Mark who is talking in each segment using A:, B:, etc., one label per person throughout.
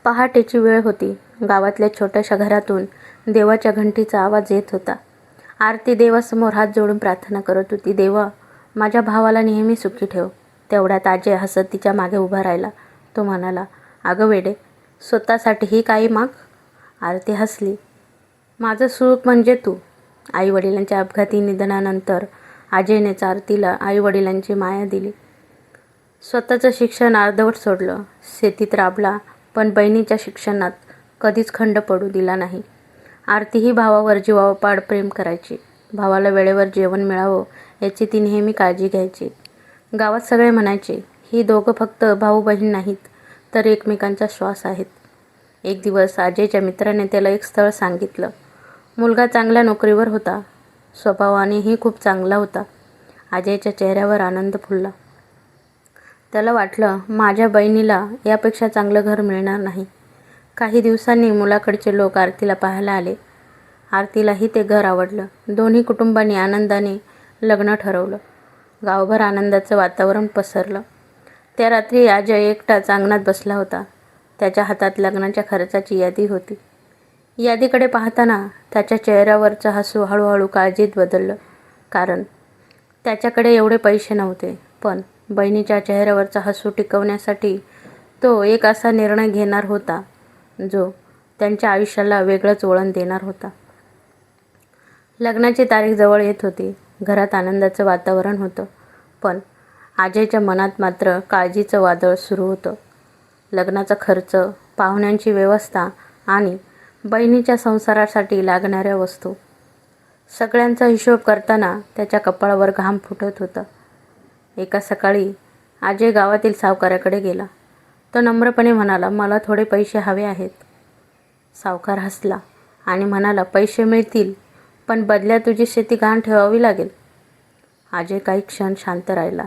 A: पहाटेची वेळ होती. गावातल्या छोट्याशा घरातून देवाच्या घंटीचा आवाज येत होता. आरती देवासमोर हात जोडून प्रार्थना करत होती. देवा, माझ्या भावाला नेहमी सुखी ठेव. तेवढ्यात अजय हसत तिच्या मागे उभा राहिला. तो म्हणाला, अगं वेडे, स्वतःसाठीही काही माग. आरती हसली. माझं सुख म्हणजे तू. आईवडिलांच्या अपघाती निधनानंतर अजयनेच आरतीला आईवडिलांची माया दिली. स्वतःचं शिक्षण अर्धवट सोडलं. शेतीत राबला, पण बहिणीच्या शिक्षणात कधीच खंड पडू दिला नाही. आरती ही भावावर जीवापाड प्रेम करायची. भावाला वेळेवर जेवण मिळावं याची ती नेहमी काळजी घ्यायची. गावात सगळे म्हणायचे, ही दोघं फक्त भाऊ बहीण नाहीत, तर एकमेकांचा श्वास आहेत. एक दिवस अजयच्या मित्राने त्याला एक स्थळ सांगितलं. मुलगा चांगल्या नोकरीवर होता. स्वभावानेही खूप चांगला होता. अजयच्या चेहऱ्यावर आनंद फुलला. त्याला वाटलं, माझ्या बहिणीला यापेक्षा चांगलं घर मिळणार नाही. काही दिवसांनी मुलाकडचे लोक आरतीला पाहायला आले. आरतीलाही ते घर आवडलं. दोन्ही कुटुंबांनी आनंदाने लग्न ठरवलं. गावभर आनंदाचं वातावरण पसरलं. त्या रात्री अजय एकटाच अंगणात बसला होता. त्याच्या हातात लग्नाच्या खर्चाची यादी होती. यादीकडे पाहताना त्याच्या चेहऱ्यावरचं हसू हळूहळू काळजीत बदललं. कारण त्याच्याकडे एवढे पैसे नव्हते, पण बहिणीच्या चेहऱ्यावरचा हसू टिकवण्यासाठी तो एक असा निर्णय घेणार होता, जो त्यांच्या आयुष्याला वेगळंच वळण देणार होता. लग्नाची तारीख जवळ येत होती. घरात आनंदाचं वातावरण होतं, पण अजयच्या मनात मात्र काळजीचं वादळ सुरू होतं. लग्नाचा खर्च, पाहुण्यांची व्यवस्था आणि बहिणीच्या संसारासाठी लागणाऱ्या वस्तू, सगळ्यांचा हिशोब करताना त्याच्या कपाळावर घाम फुटत होता. एका सकाळी अजय गावातील सावकाराकडे गेला. तो नम्रपणे म्हणाला, मला थोडे पैसे हवे आहेत. सावकार हसला आणि म्हणाला, पैसे मिळतील, पण बदल्यात तुझी शेती गहाण ठेवावी लागेल. अजय काही क्षण शांत राहिला.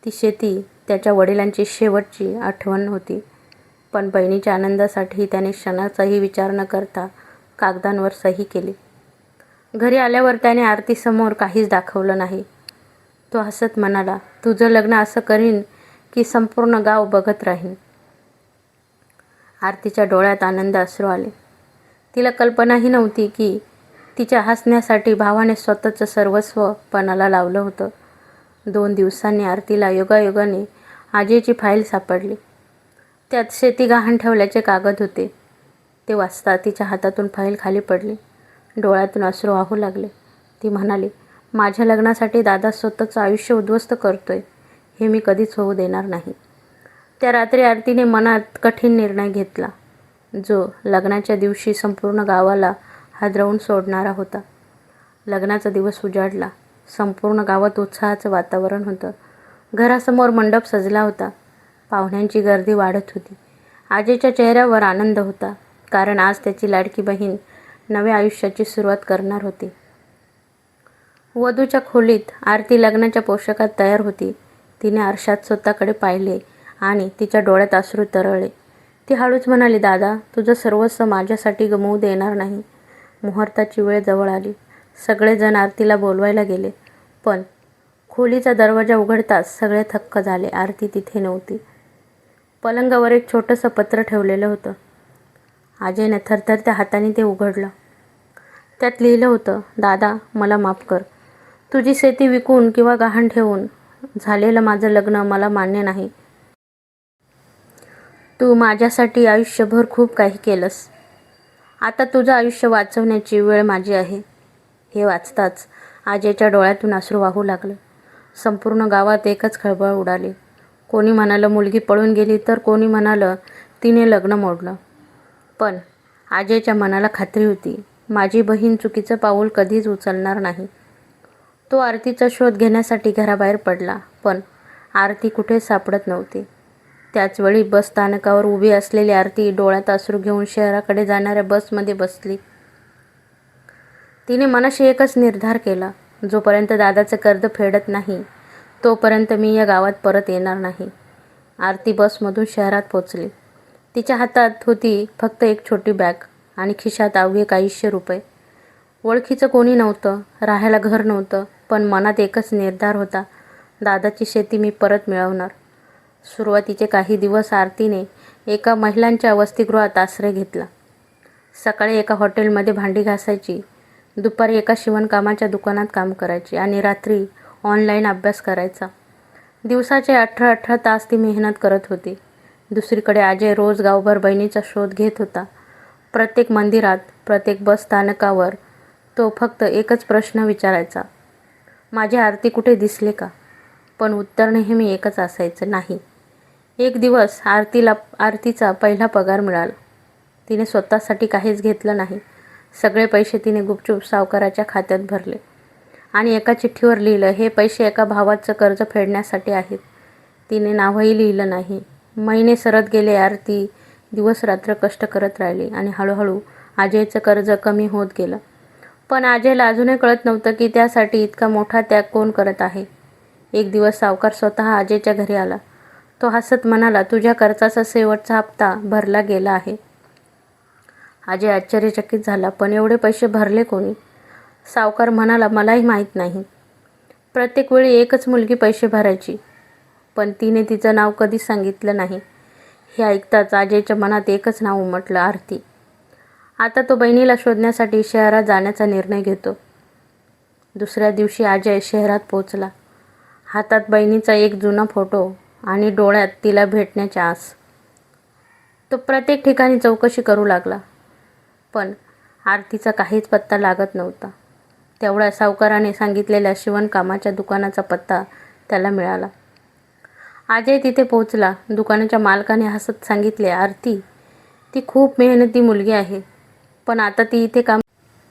A: ती शेती त्याच्या वडिलांची शेवटची आठवण होती, पण बहिणीच्या आनंदासाठी त्याने क्षणाचाही विचार न करता कागदांवर सही केली. घरी आल्यावर त्याने आरतीसमोर काहीच दाखवलं नाही. तो हसत म्हणाला, तुझं लग्न असं करीन की संपूर्ण गाव बघत राहीन. आरतीच्या डोळ्यात आनंद अश्रू आले. तिला कल्पनाही नव्हती की तिच्या हसण्यासाठी भावाने स्वतःचं सर्वस्व पणाला लावलं होतं. 2 दिवसांनी आरतीला योगायोगाने अजयची फाईल सापडली. त्यात शेती गहाण ठेवल्याचे कागद होते. ते वाचता तिच्या हातातून फाईल खाली पडली. डोळ्यातून अश्रू वाहू लागले. ती म्हणाली, माझ्या लग्नासाठी दादा स्वतःचं आयुष्य उद्ध्वस्त करतोय, हे मी कधीच होऊ देणार नाही. त्या रात्री आरतीने मनात कठीण निर्णय घेतला, जो लग्नाच्या दिवशी संपूर्ण गावाला हादरवून सोडणारा होता. लग्नाचा दिवस उजाडला. संपूर्ण गावात उत्साहाचं वातावरण होतं. घरासमोर मंडप सजला होता. पाहुण्यांची गर्दी वाढत होती. अजयच्या चेहऱ्यावर आनंद होता, कारण आज त्याची लाडकी बहीण नव्या आयुष्याची सुरुवात करणार होती. वधूच्या खोलीत आरती लग्नाच्या पोशाखात तयार होती. तिने आरशात स्वतःकडे पाहिले आणि तिच्या डोळ्यात अश्रू तरळले. ती हळूच म्हणाली, दादा, तुझं सर्वस्व माझ्यासाठी गमवू देणार नाही. मुहूर्ताची वेळ जवळ आली. सगळेजण आरतीला बोलवायला गेले, पण खोलीचा दरवाजा उघडताच सगळे थक्क झाले. आरती तिथे नव्हती. पलंगावर एक छोटंसं पत्र ठेवलेलं होतं. अजयने थरथरत्या हाताने ते उघडलं. त्यात लिहिलं होतं, दादा, मला माफ कर. तुझी शेती विकून किंवा गहाण ठेवून झालेलं माझं लग्न मला मान्य नाही. तू माझ्यासाठी आयुष्यभर खूप काही केलंस. आता तुझं आयुष्य वाचवण्याची वेळ माझी आहे. हे वाचताच अजयच्या डोळ्यातून अश्रू वाहू लागलं. संपूर्ण गावात एकच खळबळ उडाली. कोणी म्हणालं मुलगी पळून गेली, तर कोणी म्हणालं तिने लग्न मोडलं. पण अजयच्या मनाला खात्री होती, माझी बहीण चुकीचं पाऊल कधीच उचलणार नाही. तो आरतीचा शोध घेण्यासाठी घराबाहेर पडला, पण आरती कुठे सापडत नव्हती. त्याचवेळी बस स्थानकावर उभी असलेली आरती डोळ्यात अश्रू घेऊन शहराकडे जाणाऱ्या बसमध्ये बसली. तिने मनाशी एकच निर्धार केला, जोपर्यंत दादाचं कर्ज फेडत नाही, तोपर्यंत मी या गावात परत येणार नाही. आरती बसमधून शहरात पोचली. तिच्या हातात होती फक्त एक छोटी बॅग आणि खिशात अवघे काहीशे रुपये. ओळखीचं कोणी नव्हतं, राहायला घर नव्हतं, पण मनात एकच निर्धार होता, दादाची शेती मी परत मिळवणार. सुरुवातीचे काही दिवस आरतीने एका महिलांच्या वसतिगृहात आश्रय घेतला. सकाळी एका हॉटेलमध्ये भांडी घासायची, दुपारी एका शिवणकामाच्या दुकानात काम करायची आणि रात्री ऑनलाईन अभ्यास करायचा. दिवसाचे 18-18 तास ती मेहनत करत होती. दुसरीकडे अजय रोज गावभर बहिणीचा शोध घेत होता. प्रत्येक मंदिरात, प्रत्येक बस स्थानकावर तो फक्त एकच प्रश्न विचारायचा, माझी आरती कुठे दिसले का? पण उत्तर नेहमी एकच असायचं, नाही. एक दिवस आरतीचा पहिला पगार मिळाला. तिने स्वतःसाठी काहीच घेतलं नाही. सगळे पैसे तिने गुपचूप सावकाराच्या खात्यात भरले आणि एका चिठ्ठीवर लिहिलं, हे पैसे एका भावाचं कर्ज फेडण्यासाठी आहेत. तिने नावही लिहिलं नाही. महिने सरत गेले. आरती दिवसरात्र कष्ट करत राहिली आणि हळूहळू अजयचं कर्ज कमी होत गेलं. पण अजयला अजूनही कळत नव्हतं की त्यासाठी इतका मोठा त्याग कोण करत आहे. एक दिवस सावकार स्वतः अजयच्या घरी आला. तो हसत म्हणाला, तुझ्या कर्जाचा शेवटचा हप्ता भरला गेला आहे. अजय आश्चर्यचकित झाला. पण एवढे पैसे भरले कोणी? सावकार म्हणाला, मलाही माहीत नाही. प्रत्येक वेळी एकच मुलगी पैसे भरायची, पण तिने तिचं नाव कधीच सांगितलं नाही. हे ऐकताच अजयच्या मनात एकच नाव उमटलं, आरती. आता तो बहिणीला शोधण्यासाठी शहरात जाण्याचा निर्णय घेतो. दुसऱ्या दिवशी अजय शहरात पोहोचला. हातात बहिणीचा एक जुना फोटो आणि डोळ्यात तिला भेटण्याची आस. तो प्रत्येक ठिकाणी चौकशी करू लागला, पण आरतीचा काहीच पत्ता लागत नव्हता. तेवढ्या सावकाराने सांगितलेल्या शिवणकामाच्या दुकानाचा पत्ता त्याला मिळाला. अजय तिथे पोहोचला. दुकानाच्या मालकाने हसत सांगितले, आरती, ती खूप मेहनती मुलगी आहे, पण आता ती इथे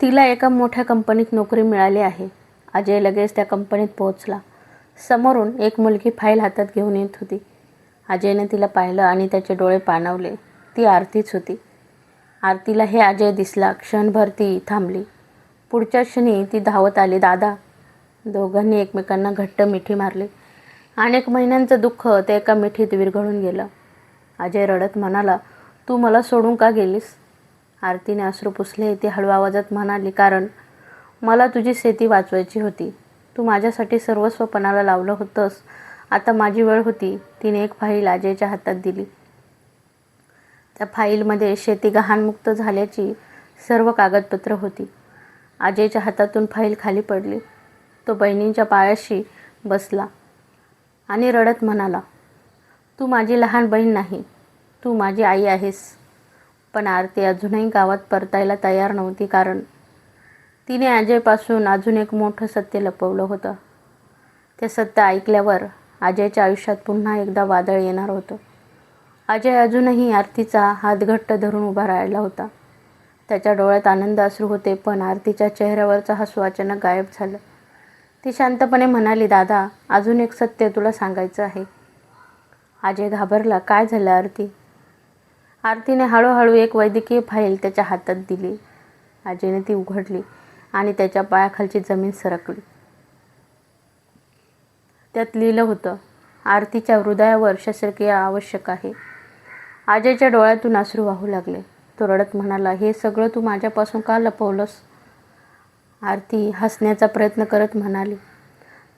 A: तिला एका मोठ्या कंपनीत नोकरी मिळाली आहे. अजय लगेच त्या कंपनीत पोहोचला. समोरून एक मुलगी फाईल हातात घेऊन येत होती. अजयने तिला पाहिलं आणि त्याचे डोळे पाणावले. ती आरतीच होती. आरतीला हे अजय दिसला. क्षणभर ती थांबली. पुढच्या क्षणी ती धावत आली. दादा. दोघांनी एकमेकांना घट्ट मिठी मारली. अनेक महिन्यांचं दुःख ते एका मिठीत विरघळून गेलं. अजय रडत म्हणाला, तू मला सोडून का गेलीस? आरतीने अश्रू पुसले. ती हळू आवाजात म्हणाली, कारण मला तुझी शेती वाचवायची होती. तू माझ्यासाठी सर्वस्व पणाला लावलं होतंस. आता माझी वेळ होती. तिने एक फाईल अजयच्या हातात दिली. त्या फाईलमध्ये शेती गहाणमुक्त झाल्याची सर्व कागदपत्र होती. अजयच्या हातातून फाईल खाली पडली. तो बहिणींच्या पायाशी बसला आणि रडत म्हणाला, तू माझी लहान बहीण नाही, तू माझी आई आहेस. पण आरती अजूनही गावात परतायला तयार नव्हती, कारण तिने अजयपासून अजून एक मोठं सत्य लपवलं होतं. ते सत्य ऐकल्यावर अजयच्या आयुष्यात पुन्हा एकदा वादळ येणार होतं. अजय अजूनही आरतीचा हात घट्ट धरून उभा राहिला होता. त्याच्या डोळ्यात आनंद अश्रू होते, पण आरतीच्या चेहऱ्यावरचा हसू अचानक गायब झालं. ती शांतपणे म्हणाली, दादा, अजून एक सत्य तुला सांगायचं आहे. अजय घाबरला. काय झालं आरती? आरतीने हळूहळू एक वैद्यकीय फाईल त्याच्या हातात दिली. अजयने ती उघडली आणि त्याच्या पायाखालची जमीन सरकली. त्यात लिहिलं होतं, आरतीच्या हृदयावर शस्त्रक्रिया आवश्यक आहे. अजयच्या डोळ्यातून अश्रू वाहू लागले. तो रडत म्हणाला, हे सगळं तू माझ्यापासून का लपवलंस? आरती हसण्याचा प्रयत्न करत म्हणाली,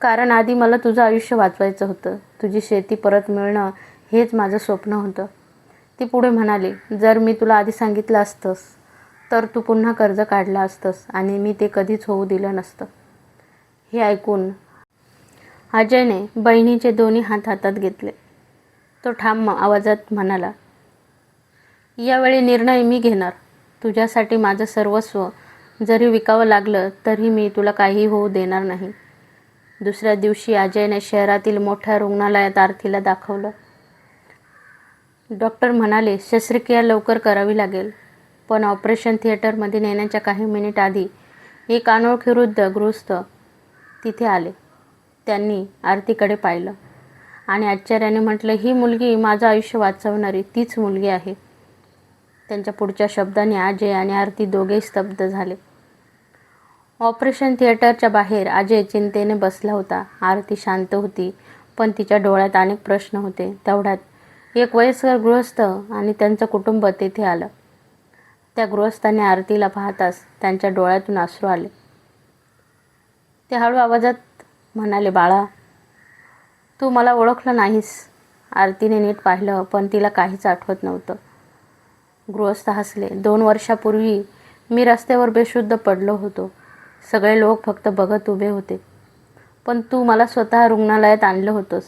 A: कारण आधी मला तुझं आयुष्य वाचवायचं होतं. तुझी शेती परत मिळणं हेच माझं स्वप्न होतं. ती पुढे म्हणाली, जर मी तुला आधी सांगितलं असतंस तर तू पुन्हा कर्ज काढलं असतंस आणि मी ते कधीच होऊ दिलं नसतं. हे ऐकून अजयने बहिणीचे दोन्ही हात हातात घेतले. तो ठाम आवाजात म्हणाला, यावेळी निर्णय मी घेणार. तुझ्यासाठी माझं सर्वस्व जरी विकावं लागलं तरी मी तुला काहीही होऊ देणार नाही. दुसऱ्या दिवशी अजयने शहरातील मोठ्या रुग्णालयात आरतीला दाखवलं. डॉक्टर म्हणाले, शस्त्रक्रिया लवकर करावी लागेल. पण ऑपरेशन थिएटरमध्ये नेण्याच्या काही मिनिट आधी एक अनोळखी वृद्ध गृहस्थ तिथे आले. त्यांनी आरतीकडे पाहिलं आणि आश्चर्याने म्हटलं, ही मुलगी माझं आयुष्य वाचवणारी तीच मुलगी आहे. त्यांच्या पुढच्या शब्दांनी अजय आणि आरती दोघेही स्तब्ध झाले. ऑपरेशन थिएटरच्या बाहेर अजय चिंतेने बसला होता. आरती शांत होती, पण तिच्या डोळ्यात अनेक प्रश्न होते. तेवढ्यात एक वयस्कर गृहस्थ आणि त्यांचं कुटुंब तेथे आलं. त्या गृहस्थाने आरतीला पाहताच त्यांच्या डोळ्यातून अश्रू आले. ते हळू आवाजात म्हणाले, बाळा, तू मला ओळखलं नाहीस. आरतीने नीट पाहिलं, पण तिला काहीच आठवत नव्हतं. गृहस्थ हसले. 2 वर्षापूर्वी मी रस्त्यावर बेशुद्ध पडलो होतो. सगळे लोक फक्त बघत उभे होते. पण तू मला स्वतः रुग्णालयात आणलं होतंस.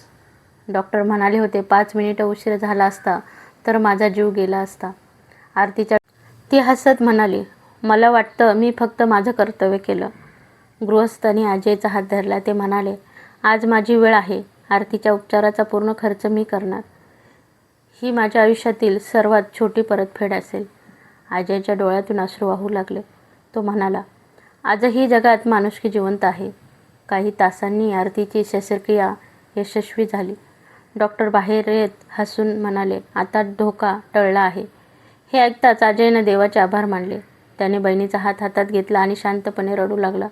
A: डॉक्टर म्हणाले होते 5 मिनिटं उशीर झाला असता तर माझा जीव गेला असता. ती हसत म्हणाली, मला वाटतं मी फक्त माझं कर्तव्य केलं. गृहस्थांनी अजयचा हात धरला. ते म्हणाले, आज माझी वेळ आहे. आरतीच्या उपचाराचा पूर्ण खर्च मी करणार. ही माझ्या आयुष्यातील सर्वात छोटी परतफेड असेल. अजयच्या डोळ्यातून अश्रू वाहू लागले. तो म्हणाला, आजही जगात माणुसकी जिवंत आहे. काही तासांनी आरतीची शस्त्रक्रिया यशस्वी झाली. डॉक्टर बाहेर येत हसून म्हणाले, आता धोका टळला आहे. हे ऐकताच अजयने देवाचे आभार मानले. त्याने बहिणीचा हात हातात घेतला आणि शांतपणे रडू लागला.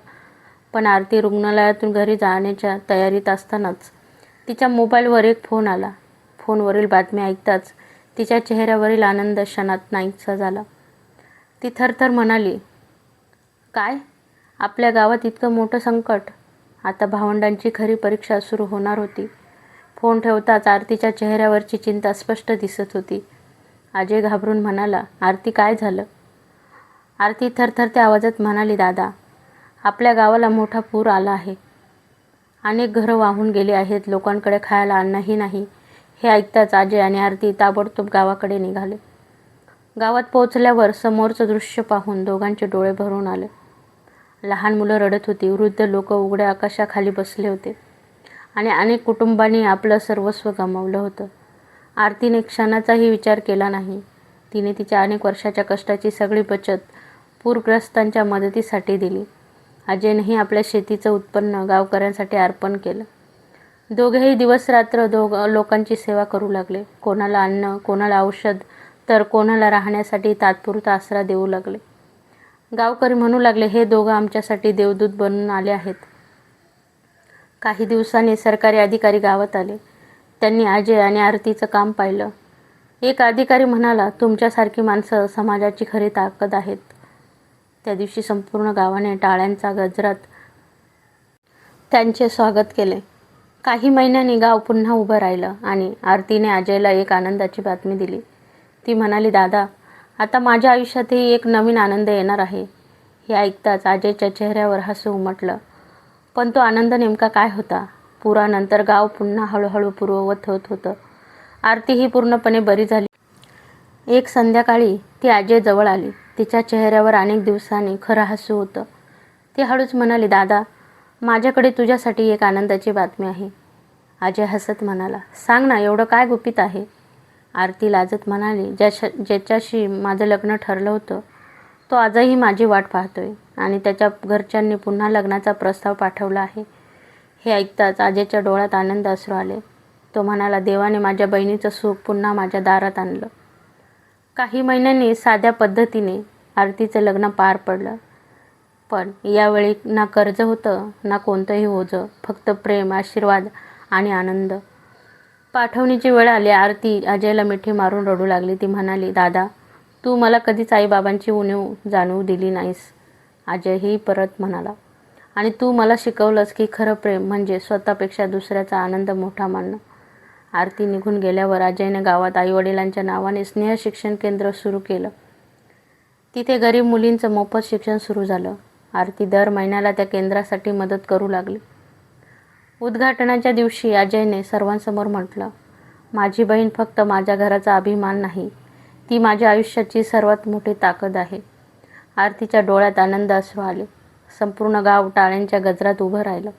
A: पण आरती रुग्णालयातून घरी जाण्याच्या तयारीत असतानाच तिच्या मोबाईलवर एक फोन आला. फोनवरील बातमी ऐकताच तिच्या चेहऱ्यावरील आनंद क्षणात नाहीसा झाला. ती थरथर म्हणाली, काय? आपल्या गावात इतकं मोठं संकट? आता भावंडांची खरी परीक्षा सुरू होणार होती. फोन ठेवताच आरतीच्या चेहऱ्यावरची चिंता स्पष्ट दिसत होती. अजय घाबरून म्हणाला, आरती काय झालं? आरती थरथरत्या आवाजात म्हणाली, दादा, आपल्या गावाला मोठा पूर आला आहे. अनेक घरं वाहून गेली आहेत. लोकांकडे खायला अन्नही नाही. हे ऐकताच अजय आणि आरती ताबडतोब गावाकडे निघाले. गावात पोहोचल्यावर समोरचं दृश्य पाहून दोघांचे डोळे भरून आले. लहान मुलं रडत होती. वृद्ध लोक उघड्या आकाशाखाली बसले होते आणि अनेक कुटुंबांनी आपलं सर्वस्व गमावलं होतं. आरतीने क्षणाचाही विचार केला नाही. तिने तिच्या अनेक वर्षाच्या कष्टाची सगळी बचत पूरग्रस्तांच्या मदतीसाठी दिली. अजयनेही आपल्या शेतीचं उत्पन्न गावकऱ्यांसाठी अर्पण केलं. दोघेही दिवसरात्र लोकांची सेवा करू लागले. कोणाला अन्न, कोणाला औषध, तर कोणाला राहण्यासाठी तात्पुरता आसरा देऊ लागले. गावकरी म्हणू लागले, हे दोघं आमच्यासाठी देवदूत बनून आले आहेत. काही दिवसांनी सरकारी अधिकारी गावात आले. त्यांनी अजय आणि आरतीचं काम पाहिलं. एक अधिकारी म्हणाला, तुमच्यासारखी माणसं समाजाची खरी ताकद आहेत. त्या दिवशी संपूर्ण गावाने टाळ्यांच्या गजरात त्यांचे स्वागत केले. काही महिन्यांनी गाव पुन्हा उभं राहिलं आणि आरतीने अजयला एक आनंदाची बातमी दिली. ती म्हणाली, दादा, आता माझ्या आयुष्यातही एक नवीन आनंद येणार आहे. हे ऐकताच अजयच्या चेहऱ्यावर हसू उमटलं. पण तो आनंद नेमका काय होता? पुरानंतर गाव पुन्हा हळूहळू पूर्ववत होत होतं. आरतीही पूर्णपणे बरी झाली. एक संध्याकाळी ती अजय जवळ आली. तिच्या चेहऱ्यावर अनेक दिवसांनी खरं हसू होतं. ती हळूच म्हणाली, दादा, माझ्याकडे तुझ्यासाठी एक आनंदाची बातमी आहे. अजय हसत म्हणाला, सांग ना, एवढं काय गुपित आहे? आरती लाजत म्हणाली, ज्याच्याशी माझं लग्न ठरलं होतं तो आजही माझी वाट पाहतोय आणि त्याच्या घरच्यांनी पुन्हा लग्नाचा प्रस्ताव पाठवला आहे. हे ऐकताच अजयच्या डोळ्यात आनंद अश्रू आले. तो म्हणाला, देवाने माझ्या बहिणीचं सुख पुन्हा माझ्या दारात आणलं. काही महिन्यांनी साध्या पद्धतीने आरतीचं लग्न पार पडलं. पण यावेळी ना कर्ज होतं, ना कोणतंही ओझं, फक्त प्रेम, आशीर्वाद आणि आनंद. पाठवणीची वेळ आली. आरती अजयला मिठी मारून रडू लागली. ती म्हणाली, दादा, तू मला कधीच आईबाबांची उणीव जाणवू दिली नाहीस. अजयही परत म्हणाला, आणि तू मला शिकवलंस की खरं प्रेम म्हणजे स्वतःपेक्षा दुसऱ्याचा आनंद मोठा मानणं. आरती निघून गेल्यावर अजयने गावात आईवडिलांच्या नावाने स्नेह शिक्षण केंद्र सुरू केलं. तिथे गरीब मुलींचं मोफत शिक्षण सुरू झालं. आरती दर महिन्याला त्या केंद्रासाठी मदत करू लागली. उद्घाटनाच्या दिवशी अजयने सर्वांसमोर म्हटलं, माझी बहीण फक्त माझ्या घराचा अभिमान नाही, ती माझ्या आयुष्याची सर्वात मोठी ताकद आहे. आरतीच्या डोळ्यात आनंद अश्रू आले. संपूर्ण गाव टाळ्यांच्या गजरात उभं राहिलं.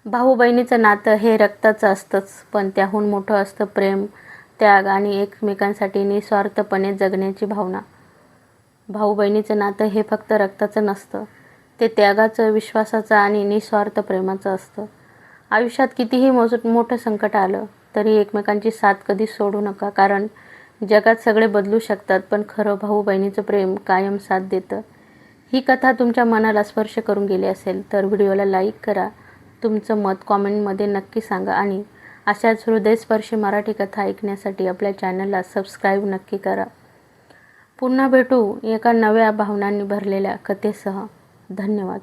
A: भाऊ बहिणीचं नातं हे रक्ताचं असतंच, पण त्याहून मोठं असतं प्रेम, त्याग आणि एकमेकांसाठी निस्वार्थपणे जगण्याची भावना. भाऊ बहिणीचं नातं हे फक्त रक्ताचं नसतं, ते त्यागाचं, विश्वासाचं आणि निस्वार्थ प्रेमाचं असतं. आयुष्यात कितीही मोठं संकट आलं तरी एकमेकांची साथ कधी सोडू नका, कारण जगात सगळे बदलू शकतात, पण खरं भाऊ बहिणीचं प्रेम कायम साथ देतं. ही कथा तुमच्या मनाला स्पर्श करून गेली असेल तर व्हिडिओला लाईक करा. तुमचं मत कॉमेंटमध्ये नक्की सांगा आणि अशाच हृदयस्पर्शी मराठी कथा ऐकण्यासाठी आपल्या चॅनलला सबस्क्राईब नक्की करा. पुन्हा भेटू एका नव्या भावनांनी भरलेल्या कथेसह. धन्यवाद.